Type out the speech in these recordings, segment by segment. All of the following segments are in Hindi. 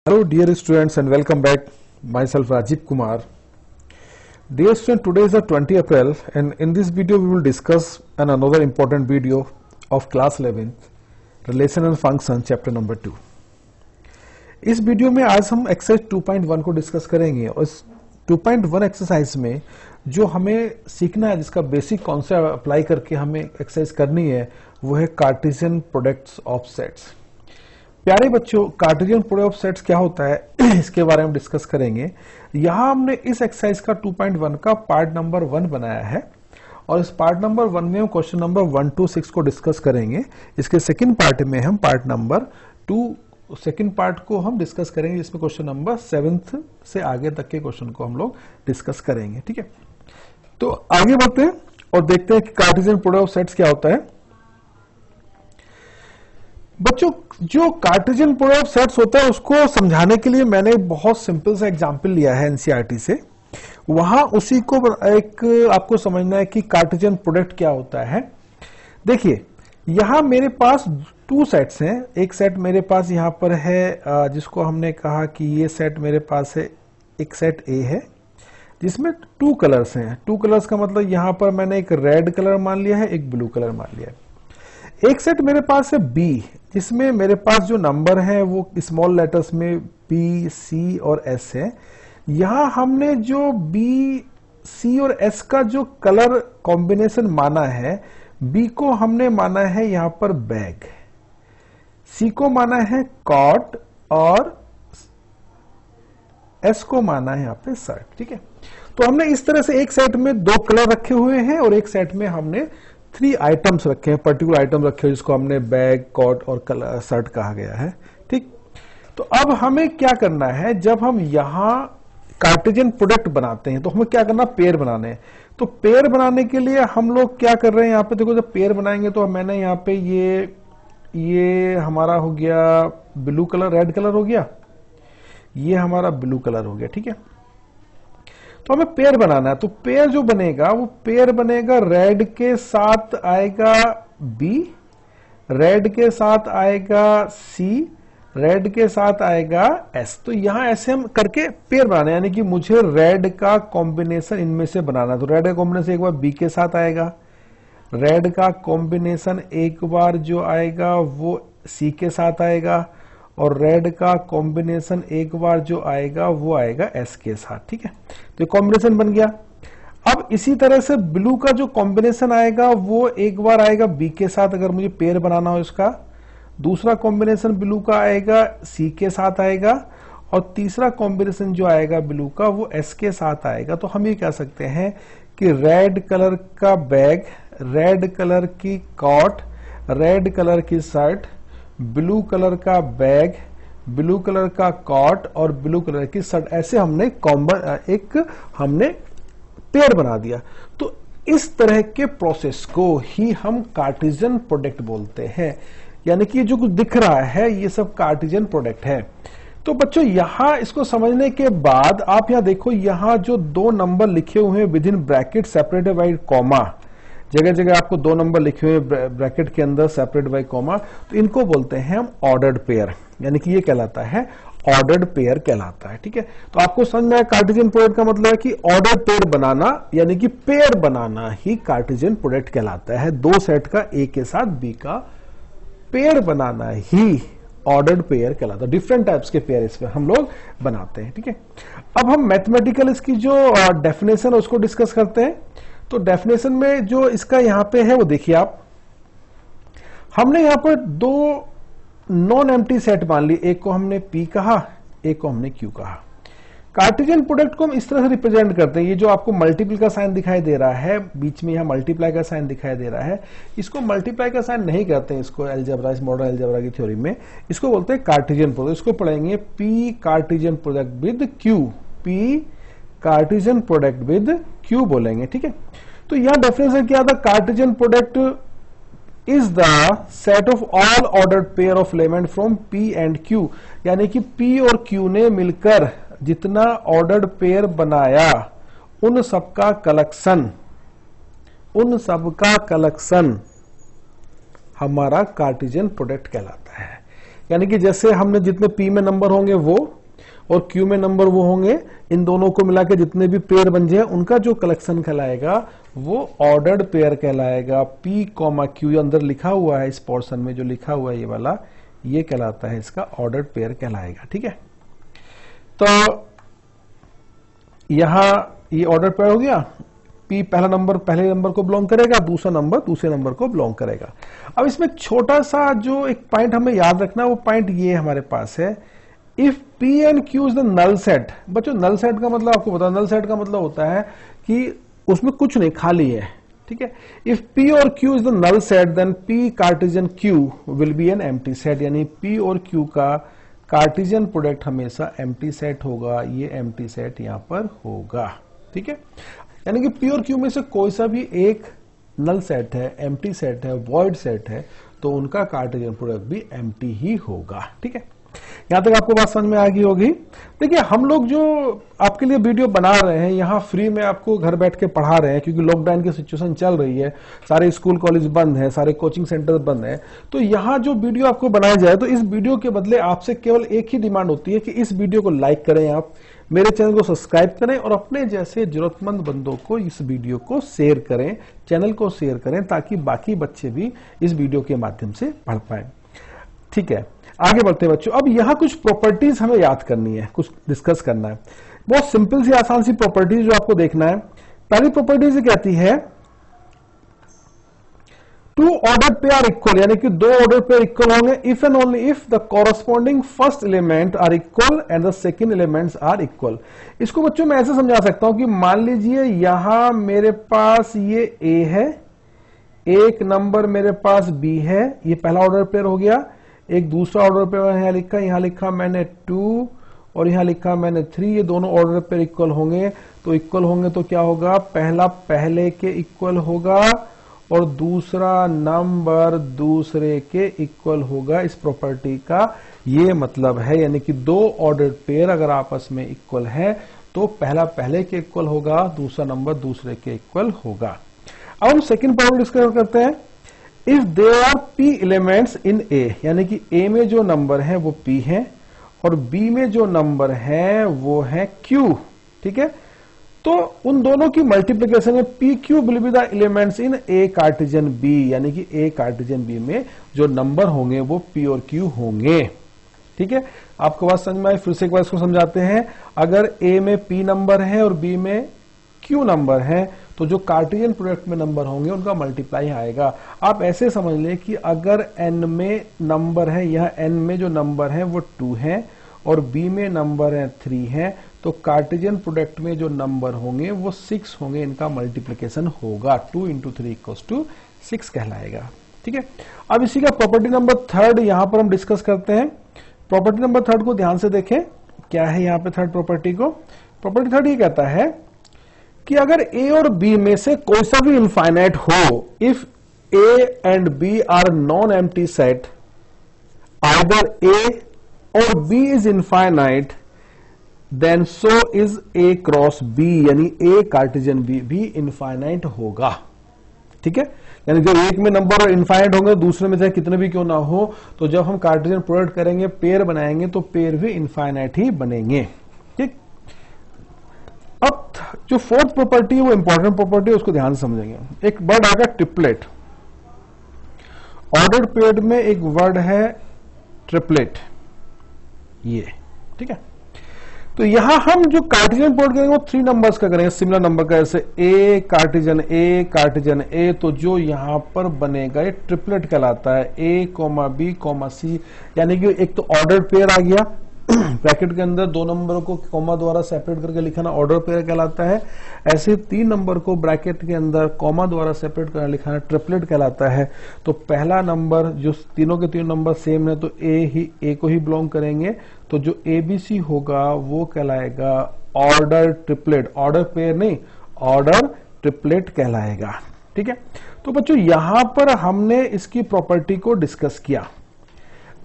Hello dear students and welcome back. Myself Rajiv Kumar. Dear student, today is the 20th April and in this video we will discuss another important video of class 11 relation and function chapter number 2. इस वीडियो में आज हम एक्सरसाइज 2.1 को डिस्कस करेंगे और इस 2.1 एक्सरसाइज में जो हमें सीखना है, जिसका बेसिक कॉन्सेप्ट अप्लाई करके हमें एक्सरसाइज करनी है, वो है कार्टेशियन प्रोडक्ट्स ऑफ सेट्स। प्यारे बच्चों, कार्टेशियन प्रोडक्ट ऑफ सेट्स क्या होता है इसके बारे में डिस्कस करेंगे। यहां हमने इस एक्सरसाइज का 2.1 का पार्ट नंबर 1 बनाया है और इस पार्ट नंबर 1 में हम क्वेश्चन नंबर 1 to 6 को डिस्कस करेंगे। इसके सेकंड पार्ट में हम पार्ट नंबर 2 सेकंड पार्ट को हम डिस्कस करेंगे, जिसमें क्वेश्चन नंबर 7th से आगे तक के क्वेश्चन को हम लोग डिस्कस करेंगे। ठीक है, तो आगे बढ़ते हैं और देखते हैं कि कार्टेशियन प्रोडक्ट ऑफ सेट्स क्या होता है। बच्चों, जो कार्टेशियन प्रोडक्ट ऑफ सेट्स होता है उसको समझाने के लिए मैंने बहुत सिंपल सा एग्जांपल लिया है एनसीईआरटी से। वहां उसी को एक आपको समझना है कि कार्टेशियन प्रोडक्ट क्या होता है। देखिए, यहां मेरे पास 2 सेट्स हैं। एक सेट मेरे पास यहां पर है जिसको हमने कहा कि ये सेट मेरे पास है, एक सेट ए है जिसमें 2 कलर्स हैं। 2 कलर्स का मतलब यहां पर मैंने एक रेड कलर मान लिया है, एक ब्लू कलर मान लिया है। एक सेट मेरे पास है बी, जिसमें मेरे पास जो नंबर है वो स्मॉल लेटर्स में बी, सी और एस है। यहां हमने जो बी, सी और एस का जो कलर कॉम्बिनेशन माना है, बी को हमने माना है यहां पर बैग, सी को माना है कॉट और एस को माना है यहां पे शर्ट। ठीक है, तो हमने इस तरह से एक सेट में 2 कलर रखे हुए हैं और एक सेट में हमने 3 आइटम्स रखे हैं, पर्टिकुलर आइटम रखे हैं जिसको हमने बैग, कॉट और कलर शर्ट कहा गया है। ठीक, तो अब हमें क्या करना है, जब हम यहां कार्टेशियन प्रोडक्ट बनाते हैं तो हमें क्या करना, पेयर बनाने हैं। तो पेयर बनाने के लिए हम लोग क्या कर रहे हैं, यहां पे देखो, जब पेयर बनाएंगे तो मैंने यहां पे ये हमारा हो गया ब्लू कलर, रेड कलर हो गया, ये हमारा ब्लू कलर हो गया। ठीक है, तो हमें पेयर बनाना है। तो पेयर जो बनेगा वो पेयर बनेगा, रेड के साथ आएगा बी, रेड के साथ आएगा सी, रेड के साथ आएगा एस। तो यहां ऐसे हम करके पेयर बनाना है, यानी कि मुझे रेड का कॉम्बिनेशन इनमें से बनाना है। तो रेड का कॉम्बिनेशन एक बार बी के साथ आएगा, रेड का कॉम्बिनेशन एक बार जो आएगा वो सी के साथ आएगा और रेड का कॉम्बिनेशन एक बार जो आएगा वो आएगा एस के साथ। ठीक है, तो ये कॉम्बिनेशन बन गया। अब इसी तरह से ब्लू का जो कॉम्बिनेशन आएगा वो एक बार आएगा बी के साथ, अगर मुझे पेयर बनाना हो इसका। दूसरा कॉम्बिनेशन ब्लू का आएगा सी के साथ आएगा और तीसरा कॉम्बिनेशन जो आएगा ब्लू का वो एस के साथ आएगा। तो हम ये कह सकते हैं कि रेड कलर का बैग, रेड कलर की कॉट, रेड कलर की शर्ट, ब्लू कलर का बैग, ब्लू कलर का कॉट और ब्लू कलर की शर्ट, ऐसे हमने हमने पेयर बना दिया। तो इस तरह के प्रोसेस को ही हम कार्टेशियन प्रोडक्ट बोलते हैं, यानी कि जो कुछ दिख रहा है ये सब कार्टेशियन प्रोडक्ट है। तो बच्चों, यहां इसको समझने के बाद आप यहां देखो, यहां जो 2 नंबर लिखे हुए हैं with in bracket separated by comma, जगह जगह आपको 2 नंबर लिखे हुए ब्रैकेट के अंदर सेपरेट बाय कॉमा, तो इनको बोलते हैं हम ऑर्डर्ड पेयर, यानी कि ये कहलाता है ऑर्डर्ड पेयर कहलाता है। ठीक है, तो आपको समझ में आया कार्टेशियन प्रोडक्ट का मतलब है कि ऑर्डर पेयर बनाना, यानी कि पेयर बनाना ही कार्टेशियन प्रोडक्ट कहलाता है। 2 सेट का ए के साथ बी का pair banana he ordered pair कहलाता है। डिफरेंट टाइप्स के पेयर इसमें हम लोग बनाते हैं। ठीक है, अब हम मैथमेटिकल इसकी जो डेफिनेशन है उसको डिस्कस करते हैं। तो डेफिनेशन में जो इसका यहां पे है वो देखिए आप, हमने यहां पर 2 नॉन एम्प्टी सेट मान लिए, एक को हमने P कहा, एक को हमने Q कहा। कार्टेशियन प्रोडक्ट को हम इस तरह से रिप्रेजेंट करते हैं, ये जो आपको मल्टीपल का साइन दिखाई दे रहा है, बीच में यहां मल्टीप्लाई का साइन दिखाई दे रहा है, इसको मल्टीप्लाई का साइन नहीं करते हैं, इसको अलजेब्रा, इस मॉडर्न अलजेब्रा की थ्योरी में इसको बोलते हैं कार्टेशियन प्रोडक्ट। इसको पढ़ेंगे P Cartesian product with Q, P Cartesian product with Q बोलेंगे। ठीक है, तो यहां डेफिनेशन क्या था, Cartesian product is the set of all ordered pair of element from P and Q, यानी कि P और Q ने मिलकर जितना ऑर्डर्ड पेयर बनाया उन सबका कलेक्शन हमारा कार्टेशियन प्रोडक्ट कहलाता है। यानी कि जैसे हमने जितने P में नंबर होंगे वो और क्यू में नंबर वो होंगे, इन दोनों को मिला के जितने भी पेयर बन जाए उनका जो कलेक्शन कहलाएगा वो ऑर्डर्ड पेयर कहलाएगा। P, Q अंदर लिखा हुआ है, इस पोर्शन में जो लिखा हुआ है ये वाला, ये कहलाता है इसका ऑर्डर्ड पेयर कहलाएगा। ठीक है, तो यहां ये ऑर्डर पेयर हो गया। P पहला नंबर पहले नंबर को बिलोंग करेगा, दूसरा नंबर दूसरे नंबर को बिलोंग करेगा। अब इसमें छोटा सा जो एक पॉइंट हमें याद रखना है, वो पॉइंट ये हमारे पास है, if P and Q is the null set. बच्चों नल सेट का मतलब आपको पता, नल सेट का मतलब होता है कि उसमें कुछ नहीं, खाली है। ठीक है, इफ P और Q is the null set then P Cartesian Q will be an empty set, यानी P और Q का कार्टेशियन प्रोडक्ट हमेशा एम्प्टी सेट होगा। ये एम्प्टी सेट यहां पर होगा। ठीक है, यानी कि P और Q में से कोई सा भी एक नल सेट है, एम्प्टी सेट है, वॉइड सेट है, तो उनका कार्टेशियन प्रोडक्ट भी एम्प्टी ही होगा। ठीक है, यहां तक आपको बात समझ में आ गई होगी। देखिए हम लोग जो आपके लिए वीडियो बना रहे हैं, यहां फ्री में आपको घर बैठ के पढ़ा रहे हैं, क्योंकि लॉकडाउन की सिचुएशन चल रही है, सारे स्कूल कॉलेज बंद है, सारे कोचिंग सेंटर बंद है। तो यहां जो वीडियो आपको बनाया जाए, तो इस वीडियो के बदले आपसे केवल एक ही डिमांड होती है कि इस वीडियो को लाइक करें, आप मेरे चैनल को सब्सक्राइब करें और अपने जैसे जरूरतमंद बंदों को इस वीडियो को शेयर करें, चैनल को शेयर करें, ताकि बाकी बच्चे भी इस वीडियो के माध्यम से पढ़ पाए। ठीक है, आगे बढ़ते हैं बच्चों। अब यहां कुछ प्रॉपर्टीज हमें याद करनी है, कुछ डिस्कस करना है। बहुत सिंपल सी आसान सी प्रॉपर्टीज जो आपको देखना है। पहली प्रॉपर्टी से कहती है two order pair are equal, यानी कि दो ऑर्डर पेयर इक्वल होंगे if and only if the corresponding first element are equal and the second elements are equal. इसको बच्चों मैं ऐसे समझा सकता हूं कि मान लीजिए यहां मेरे पास ये A है, एक नंबर मेरे पास B है, ये पहला ऑर्डर पेयर हो गया। एक दूसरा ऑर्डर पेयर यहां लिखा मैंने 2 और यहां लिखा मैंने 3, ये दोनों ऑर्डर पेयर इक्वल होंगे। तो इक्वल होंगे तो क्या होगा, पहला पहले के इक्वल होगा और दूसरा नंबर दूसरे के इक्वल होगा। इस प्रॉपर्टी का ये मतलब है, यानी कि दो ऑर्डर पेयर अगर आपस में इक्वल है तो पहला पहले के इक्वल होगा, दूसरा नंबर दूसरे के इक्वल होगा। अब हम सेकंड प्रॉपर्टी डिस्कस करते हैं। If there are P elements in A, यानी कि A में जो नंबर है वो P है और B में जो नंबर है वो है Q। ठीक है, तो उन दोनों की मल्टीप्लिकेशन में PQ will be the elements in A Cartesian B, यानी कि A कार्टेशियन B में जो नंबर होंगे वो P और Q होंगे। ठीक है, आपको बात समझ में आई? फिर से एक बार इसको समझाते हैं। अगर A में P नंबर है और B में Q नंबर है, तो जो कार्टेशियन प्रोडक्ट में नंबर होंगे उनका मल्टीप्लाई आएगा। आप ऐसे समझ लें कि अगर N में नंबर है, यह N में जो नंबर है वो 2 है और B में नंबर है 3 है, तो कार्टेशियन प्रोडक्ट में जो नंबर होंगे वो 6 होंगे, इनका मल्टीप्लिकेशन होगा। 2 × 3 = 6 कहलाएगा। ठीक है, अब इसी का प्रॉपर्टी नंबर 3 यहां पर हम डिस्कस करते हैं। प्रॉपर्टी नंबर 3 को ध्यान से देखें, क्या है यहां पे थर्ड प्रॉपर्टी को। प्रॉपर्टी 3 ये कहता है कि अगर A और B में से कोई सा भी इनफाइनाइट हो, if A and B are non empty set, either A और B is infinite, then so is A cross B, यानी A कार्टेशियन B भी इनफाइनाइट होगा। ठीक है, यानी जब एक में नंबर इनफाइनाइट होंगे, दूसरे में चाहे कितने भी क्यों ना हो, तो जब हम कार्टेशियन प्रोडक्ट करेंगे, पेयर बनाएंगे, तो पेयर भी इनफाइनाइट ही बनेंगे। ठीक, अब जो फोर्थ प्रॉपर्टी है वो इंपॉर्टेंट प्रॉपर्टी है, उसको ध्यान से समझेंगे। एक वर्ड आएगा ट्रिपलेट। ऑर्डर्ड पेयर में एक वर्ड है ट्रिपलेट, ये। ठीक है, तो यहां हम जो कार्टेशियन प्रोडक्ट करेंगे वो 3 नंबर्स का करेंगे, सिमिलर नंबर का, जैसे A कार्टेशियन A, तो जो यहां पर बनेगा ये ट्रिपलेट कहलाता है। A, B, C, यानी कि एक तो ऑर्डर पेयर आ गया, ब्रैकेट के अंदर 2 नंबरों को कॉमा द्वारा सेपरेट करके लिखाना ऑर्डर पेयर कहलाता है। ऐसे 3 नंबर को ब्रैकेट के अंदर कॉमा द्वारा सेपरेट करके लिखाना ट्रिपलेट कहलाता है। तो पहला नंबर जो तीनों के 3 नंबर सेम है, तो A को ही बिलोंग करेंगे, तो जो ABC होगा वो कहलाएगा ऑर्डर ट्रिपलेट, ऑर्डर पेयर नहीं, ऑर्डर ट्रिपलेट कहलाएगा। ठीक है, तो बच्चों यहां पर हमने इसकी प्रॉपर्टी को डिस्कस किया।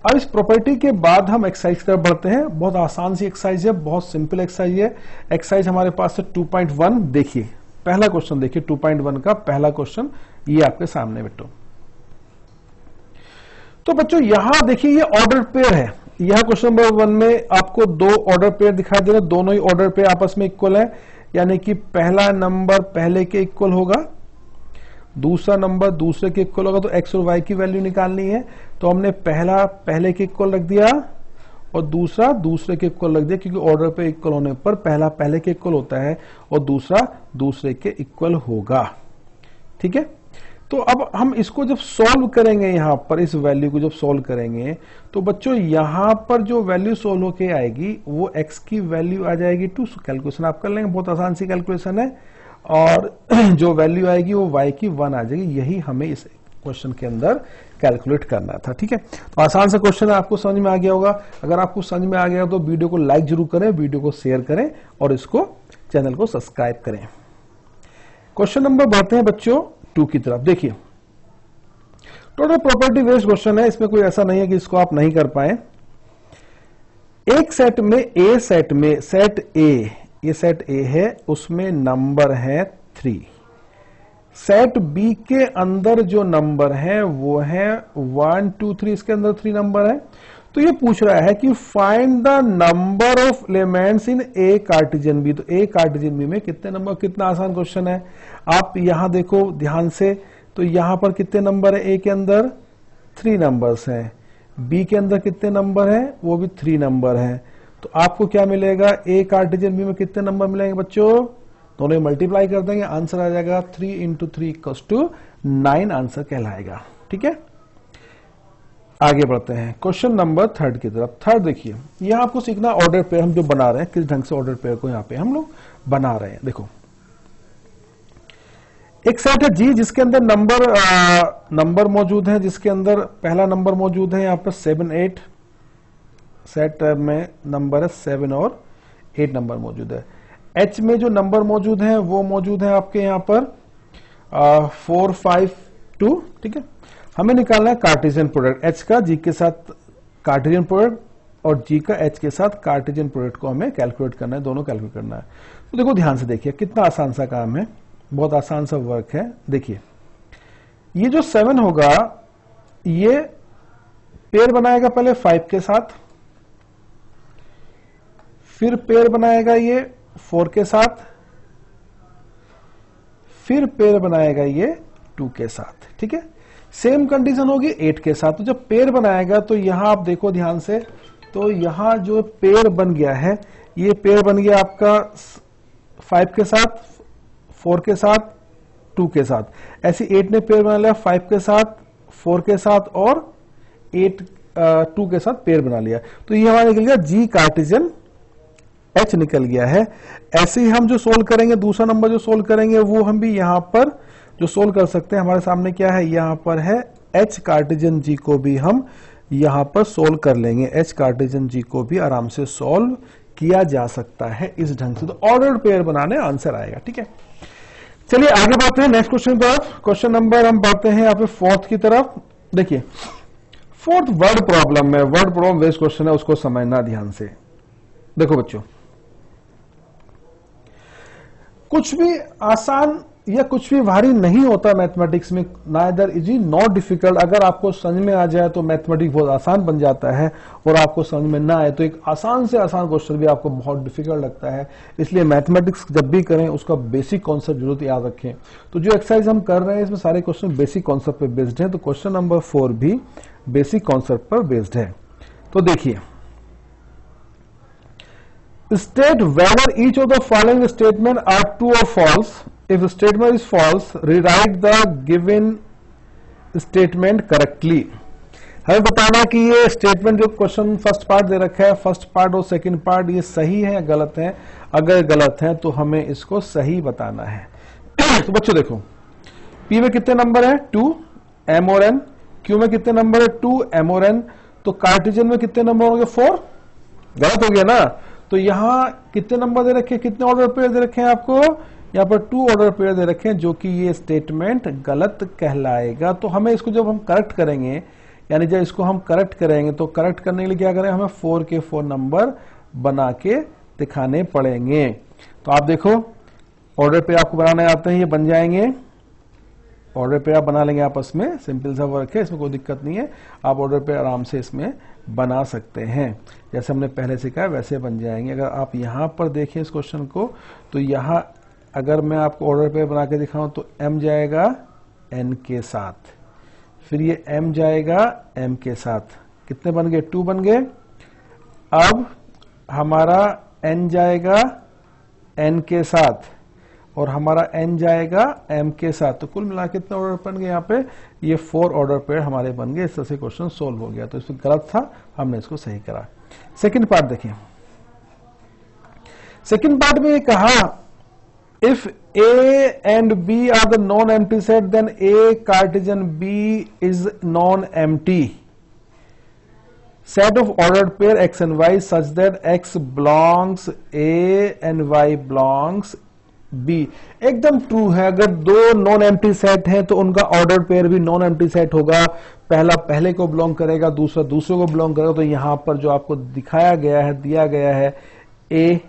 अब इस प्रॉपर्टी के बाद हम एक्सरसाइज की तरफ बढ़ते हैं। बहुत आसान सी एक्सरसाइज है, बहुत सिंपल एक्सरसाइज है। एक्सरसाइज हमारे पास है 2.1। देखिए पहला क्वेश्चन, देखिए 2.1 का पहला क्वेश्चन ये आपके सामने बेटो। तो बच्चों यहां देखिए ये ऑर्डर पेयर है, यह क्वेश्चन नंबर 1 में आपको दो ऑर्डर पेयर दिखाई दे रहे हैं, दोनों ही ऑर्डर पेयर आपस में इक्वल है, यानी कि पहला नंबर पहले के इक्वल होगा, दूसरा नंबर दूसरे के इक्वल होगा। तो एक्स और वाई की वैल्यू निकालनी है, तो हमने पहला पहले के इक्वल रख दिया और दूसरा दूसरे के इक्वल रख दिया, क्योंकि ऑर्डर पे इक्वल होने पर पहला पहले के इक्वल होता है और दूसरा दूसरे के इक्वल होगा। ठीक है, तो अब हम इसको जब सॉल्व करेंगे, यहां पर इस वैल्यू को जब सॉल्व करेंगे तो बच्चों यहां पर जो वैल्यू सॉल्व होके आएगी वो x की वैल्यू आ जाएगी 2। कैलकुलेशन आप कर लेंगे, बहुत आसान सी कैलकुलेशन है, और जो वैल्यू आएगी वो y की 1 आ जाएगी। यही हमें इस क्वेश्चन के अंदर कैलकुलेट करना था। ठीक है, तो आसान सा क्वेश्चन है, आपको समझ में आ गया होगा। अगर आपको समझ में आ गया तो वीडियो को लाइक जरूर करें, वीडियो को शेयर करें और इसको चैनल को सब्सक्राइब करें। क्वेश्चन नंबर बढ़ते हैं बच्चों 2 की तरफ। देखिए, टोटल प्रॉपर्टी बेस्ड क्वेश्चन है, इसमें कोई ऐसा नहीं है कि इसको आप नहीं कर पाए। एक सेट में सेट ए, ये सेट ए है, उसमें नंबर है 3। सेट बी के अंदर जो नंबर है वो है 1 2 3, इसके अंदर 3 नंबर है। तो ये पूछ रहा है कि find the number of elements in A Cartesian B. तो ए कार्टेशियन बी में कितने नंबर, कितना आसान क्वेश्चन है। आप यहां देखो ध्यान से, तो यहां पर कितने नंबर है, ए के अंदर 3 नंबर्स हैं, बी के अंदर कितने नंबर हैं, वो भी 3 नंबर हैं। तो आपको क्या मिलेगा, ए कार्टेशियन बी में कितने नंबर मिलेंगे बच्चों, दोनों मल्टीप्लाई कर देंगे, आंसर आ जाएगा 3 × 3 = 9 आंसर कहलाएगा। ठीक है, आगे बढ़ते हैं क्वेश्चन नंबर 3 की तरफ। 3 देखिए, यहां आपको सीखना ऑर्डर पेयर हम जो बना रहे हैं, किस ढंग से ऑर्डर पेयर को यहां पे हम लोग बना रहे हैं। देखो, एक सेट है जी जिसके अंदर नंबर मौजूद है, जिसके अंदर पहला नंबर मौजूद है यहां पर 7 8, सेट में नंबर है 7 और 8 नंबर मौजूद है। एच में जो नंबर मौजूद है वो मौजूद है आपके यहां पर 4 5 2। ठीक है, हमें निकालना है कार्टेशियन प्रोडक्ट, एच का जी के साथ कार्टेशियन प्रोडक्ट और जी का एच के साथ कार्टेशियन प्रोडक्ट को हमें कैलकुलेट करना है, दोनों कैलकुलेट करना है। तो देखो ध्यान से देखिए, कितना आसान सा काम है, बहुत आसान सा वर्क है। देखिए, ये जो 7 होगा ये पेयर बनाएगा पहले 5 के साथ, फिर पेयर बनाएगा ये 4 के साथ, फिर पेयर बनाएगा ये 2 के साथ। ठीक है, सेम कंडीशन होगी 8 के साथ। तो जब पेयर बनाएगा तो यहां आप देखो ध्यान से, तो यहां जो पेयर बन गया है, ये पेयर बन गया आपका 5 के साथ, 4 के साथ, 2 के साथ। ऐसे 8 ने पेयर बना लिया 5 के साथ, 4 के साथ और 2 के साथ पेयर बना लिया। तो ये हमारा निकल गया जी कार्टेशियन एच निकल गया है। ऐसे ही हम जो सोल्व करेंगे, दूसरा नंबर जो सोल्व करेंगे वो हम भी यहां पर जो सोल्व कर सकते हैं। हमारे सामने क्या है, यहां पर है एच कार्टेशियन जी को भी हम यहां पर सोल्व कर लेंगे, एच कार्टेशियन जी को भी आराम से सोल्व किया जा सकता है इस ढंग से। तो ऑर्डर्ड पेयर बनाने आंसर आएगा। ठीक है, चलिए आगे बढ़ते हैं नेक्स्ट क्वेश्चन की तरफ। क्वेश्चन नंबर हम बढ़ते हैं यहाँ पे 4th की तरफ। देखिए, 4th वर्ड प्रॉब्लम है, वर्ड प्रॉब्लम बेस्ड क्वेश्चन है, उसको समझना ध्यान से। देखो बच्चों, कुछ भी आसान या कुछ भी भारी नहीं होता मैथमेटिक्स में, नाइदर इजी नॉट डिफिकल्ट। अगर आपको समझ में आ जाए तो मैथमेटिक्स बहुत आसान बन जाता है, और आपको समझ में ना आए तो एक आसान से आसान क्वेश्चन भी आपको बहुत डिफिकल्ट लगता है। इसलिए मैथमेटिक्स जब भी करें उसका बेसिक कॉन्सेप्ट जरूर याद रखें। तो जो एक्सरसाइज हम कर रहे हैं इसमें सारे क्वेश्चन बेसिक कॉन्सेप्ट पर बेस्ड हैं, तो क्वेश्चन नंबर 4 भी बेसिक कॉन्सेप्ट पर बेस्ड है। तो देखिए, state whether each of the following statement are true or false. If the statement is false, rewrite the given statement correctly. हमें बताना कि ये स्टेटमेंट जो क्वेश्चन फर्स्ट पार्ट दे रखा है, फर्स्ट पार्ट और सेकंड पार्ट ये सही है या गलत है। अगर गलत है तो हमें इसको सही बताना है। तो बच्चों देखो, P में कितने नंबर है 2 M और N, Q में कितने नंबर है 2 M और N, तो कार्टेशियन में कितने नंबर होंगे 4, गलत हो गया ना। तो यहां कितने नंबर दे रखे हैं, कितने ऑर्डर पेयर दे रखे हैं आपको, यहां पर 2 ऑर्डर पेयर दे रखे हैं, जो कि ये स्टेटमेंट गलत कहलाएगा। तो हमें इसको जब हम करेक्ट करेंगे, यानी जब इसको हम करेक्ट करेंगे तो करेक्ट करने के लिए क्या करें, हमें 4 के 4 नंबर बना के दिखाने पड़ेंगे। तो आप देखो, ऑर्डर पेयर आपको बनाने आते हैं, ये बन जाएंगे ऑर्डर पेयर आप बना लेंगे आपस में, सिंपल सा वर्क है, इसमें कोई दिक्कत नहीं है। आप ऑर्डर पेयर आराम से इसमें बना सकते हैं, जैसे हमने पहले सिखाया वैसे बन जाएंगे। अगर आप यहां पर देखें इस क्वेश्चन को, तो यहां अगर मैं आपको ऑर्डर पेयर बना के दिखाऊं तो m जाएगा n के साथ, फिर ये m जाएगा m के साथ, कितने बन गए? 2 बन गए। अब हमारा n जाएगा n के साथ और हमारा n जाएगा m के साथ, तो कुल मिला कितने ऑर्डर बन गए? यहाँ पे ये 4 ऑर्डर पेयर हमारे बन गए। इस तरह से क्वेश्चन सोल्व हो गया। तो इसमें गलत था, हमने इसको सही करा। सेकंड पार्ट देखिए। सेकंड पार्ट में ये कहा if A and B are the non-empty set then A Cartesian B is non-empty set of ordered pair x and y such that x belongs A and y belongs B। एकदम ट्रू है। अगर दो नॉन एम्प्टी सेट है तो उनका ऑर्डर पेयर भी नॉन एम्प्टी सेट होगा। पहला पहले को बिलोंग करेगा, दूसरा दूसरे को बिलोंग करेगा। तो यहां पर जो आपको दिखाया गया है, दिया गया है, A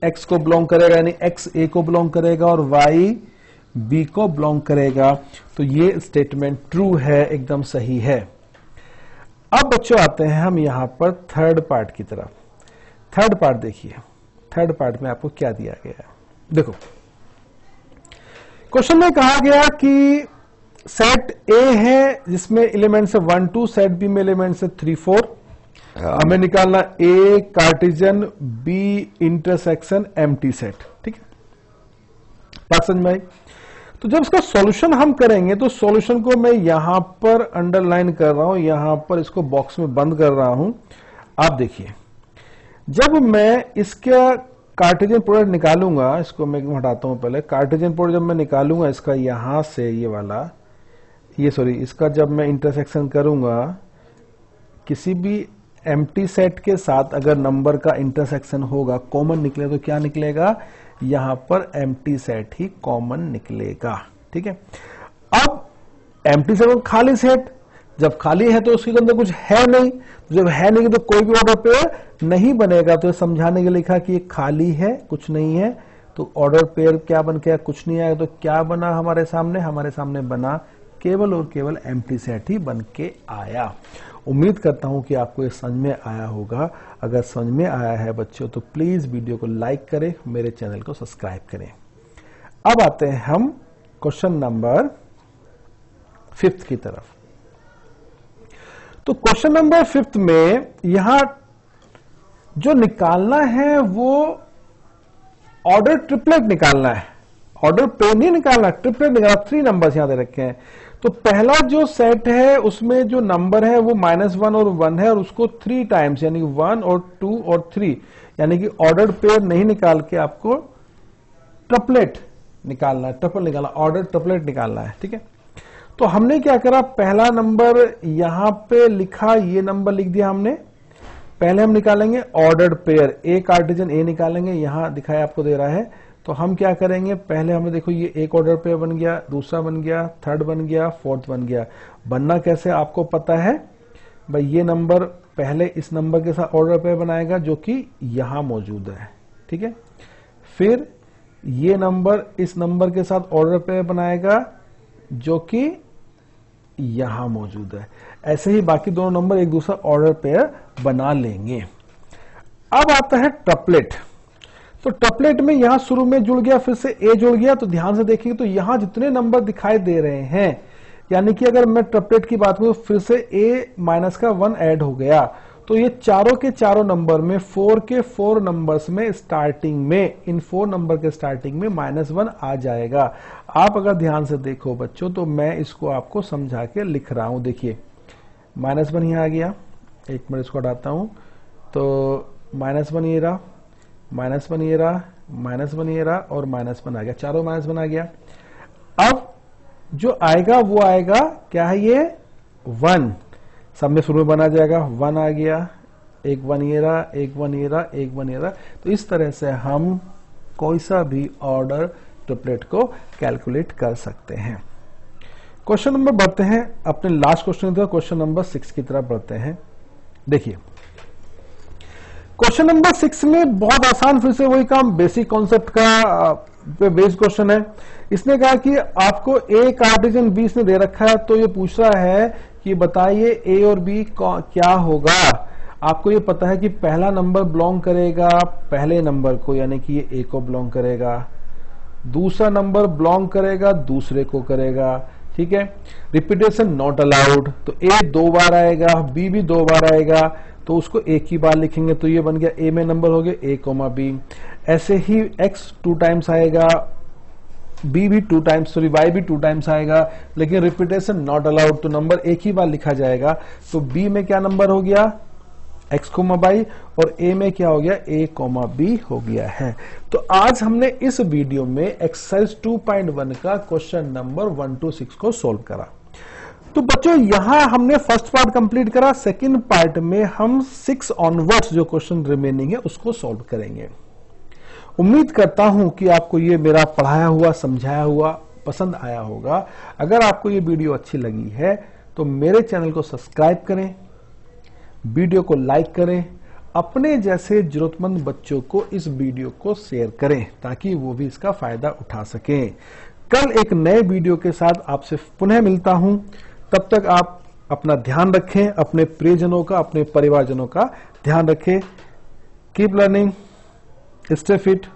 x को बिलोंग करेगा, यानी x A को बिलोंग करेगा और y B को बिलोंग करेगा। तो ये स्टेटमेंट ट्रू है, एकदम सही है। अब बच्चों आते हैं हम यहां पर थर्ड पार्ट की तरफ। थर्ड पार्ट देखिए। थर्ड पार्ट में आपको क्या दिया गया है, देखो। क्वेश्चन में कहा गया कि सेट A है जिसमें एलिमेंट्स है 1 2, सेट B में एलिमेंट्स है 3 4। हमें निकालना A Cartesian B intersection empty set, ठीक है, बात समझ में आई। तो जब इसका सॉल्यूशन हम करेंगे तो सॉल्यूशन को मैं यहां पर अंडरलाइन कर रहा हूं, यहां पर इसको बॉक्स में बंद कर रहा हूं। आप देखिए, जब मैं इसका कार्टेशियन प्रोडक्ट निकालूंगा, इसको मैं हटाता हूं पहले। कार्टेशियन प्रोडक्ट जब मैं निकालूंगा इसका यहां से ये वाला, ये सॉरी, इसका जब मैं इंटरसेक्शन करूंगा किसी भी एम्प्टी सेट के साथ, अगर नंबर का इंटरसेक्शन होगा, कॉमन निकले तो क्या निकलेगा? यहां पर एम्प्टी सेट ही कॉमन निकलेगा, ठीक है। अब एम्प्टी सेट और खाली सेट, जब खाली है तो उसके अंदर कुछ है नहीं, तो जब है नहीं तो कोई भी ऑर्डर पेयर नहीं बनेगा। तो समझाने के लिए लिखा कि ये खाली है, कुछ नहीं है, तो ऑर्डर पेयर क्या बन गया? कुछ नहीं आया। तो क्या बना हमारे सामने? हमारे सामने बना केवल और केवल एम्प्टी सेट ही बन के आया। उम्मीद करता हूं कि आपको ये समझ में आया होगा। अगर समझ में आया है बच्चों तो प्लीज वीडियो को लाइक करें, मेरे चैनल को सब्सक्राइब करें। अब आते हैं हम क्वेश्चन नंबर 5 की तरफ। तो क्वेश्चन नंबर 5 में यहां जो निकालना है वो ऑर्डर ट्रिपलेट निकालना है, ऑर्डर पेयर नहीं निकालना, ट्रिपलेट निकालना। 3 नंबर्स यहां दे रखे हैं। तो पहला जो सेट है उसमें जो नंबर है वो -1 और 1 है और उसको 3 टाइम्स, यानी 1 और 2 और 3, यानी कि ऑर्डर पेयर नहीं निकाल के आपको ट्रिपलेट निकालना है, ट्रिपल निकालना, ऑर्डर ट्रिपलेट निकालना है, ठीक है। तो हमने क्या करा, पहला नंबर यहां पे लिखा, ये नंबर लिख दिया हमने। पहले हम निकालेंगे ऑर्डर्ड पेयर, ए कार्टेशियन ए निकालेंगे, यहां दिखाया आपको दे रहा है। तो हम क्या करेंगे, पहले हमें देखो ये एक ऑर्डर पेयर बन गया, दूसरा बन गया, थर्ड बन गया, फोर्थ बन गया। बनना कैसे आपको पता है भाई, ये नंबर पहले इस नंबर के साथ ऑर्डर पेयर बनाएगा जो कि यहां मौजूद है, ठीक है। फिर ये नंबर इस नंबर के साथ ऑर्डर पेयर बनाएगा जो कि यहां मौजूद है। ऐसे ही बाकी दोनों नंबर एक दूसरा ऑर्डर पेयर बना लेंगे। अब आता है ट्रिपलेट। तो ट्रिपलेट में यहां शुरू में जुड़ गया, फिर से ए जुड़ गया। तो ध्यान से देखिए, तो यहां जितने नंबर दिखाई दे रहे हैं, यानी कि अगर मैं ट्रिपलेट की बात करूं फिर से ए माइनस का 1 ऐड हो गया। तो ये चारों के चारों नंबर में 4 के 4 नंबर्स में स्टार्टिंग में, इन 4 नंबर के स्टार्टिंग में -1 आ जाएगा। आप अगर ध्यान से देखो बच्चों, तो मैं इसको आपको समझा के लिख रहा हूं। देखिए -1 यहां आ गया, एक मिनट इसको हटाता हूं। तो -1 ये रहा, -1 ये रहा, -1 ये रहा और -1 आ गया, चारों -1 आ गया। अब जो आएगा वो आएगा, क्या है ये? 1 सब में शुरू में बना जाएगा, 1 आ गया, एक 1 ये रहा, एक 1 ये रहा, एक 1 ये रहा। तो इस तरह से हम कोई सा भी ऑर्डर ट्रिपलेट को कैलकुलेट कर सकते हैं। क्वेश्चन नंबर बढ़ते हैं, अपने लास्ट क्वेश्चन की तरफ, क्वेश्चन नंबर 6 की तरफ बढ़ते हैं। देखिए क्वेश्चन नंबर 6 में बहुत आसान, फिर से वही काम, बेसिक कॉन्सेप्ट का बेस्ड क्वेश्चन है। इसने कहा कि आपको ए कार्टेशियन बी इसने दे रखा है, तो ये पूछ रहा है कि बताइए ए और बी क्या होगा। आपको ये पता है कि पहला नंबर बिलोंग करेगा पहले नंबर को, यानी कि ये ए को बिलोंग करेगा, दूसरा नंबर बिलोंग करेगा दूसरे को करेगा, ठीक है। रिपीटेशन नॉट अलाउड, तो ए 2 बार आएगा, बी भी 2 बार आएगा, तो उसको एक ही बार लिखेंगे, तो ये बन गया ए में नंबर हो गया ए कोमा बी। ऐसे ही एक्स 2 टाइम्स आएगा, बी भी 2 टाइम्स, सॉरी वाई भी 2 टाइम्स आएगा, लेकिन रिपीटेशन नॉट अलाउड, तो नंबर एक ही बार लिखा जाएगा। तो बी में क्या नंबर हो गया एक्स कोमा बाई, और ए में क्या हो गया ए कोमा बी हो गया है। तो आज हमने इस वीडियो में एक्सरसाइज 2.1 का क्वेश्चन नंबर 1 to 6 को सोल्व करा। तो बच्चों यहां हमने फर्स्ट पार्ट कंप्लीट करा, सेकंड पार्ट में हम 6 ऑनवर्ड्स जो क्वेश्चन रिमेनिंग है उसको सोल्व करेंगे। उम्मीद करता हूं कि आपको ये मेरा पढ़ाया हुआ समझाया हुआ पसंद आया होगा। अगर आपको ये वीडियो अच्छी लगी है तो मेरे चैनल को सब्सक्राइब करें, वीडियो को लाइक करें, अपने जैसे जरूरतमंद बच्चों को इस वीडियो को शेयर करें ताकि वो भी इसका फायदा उठा सकें। कल एक नए वीडियो के साथ आपसे पुनः मिलता हूं, तब तक आप अपना ध्यान रखें, अपने प्रियजनों का, अपने परिवारजनों का ध्यान रखें। Keep learning, stay fit,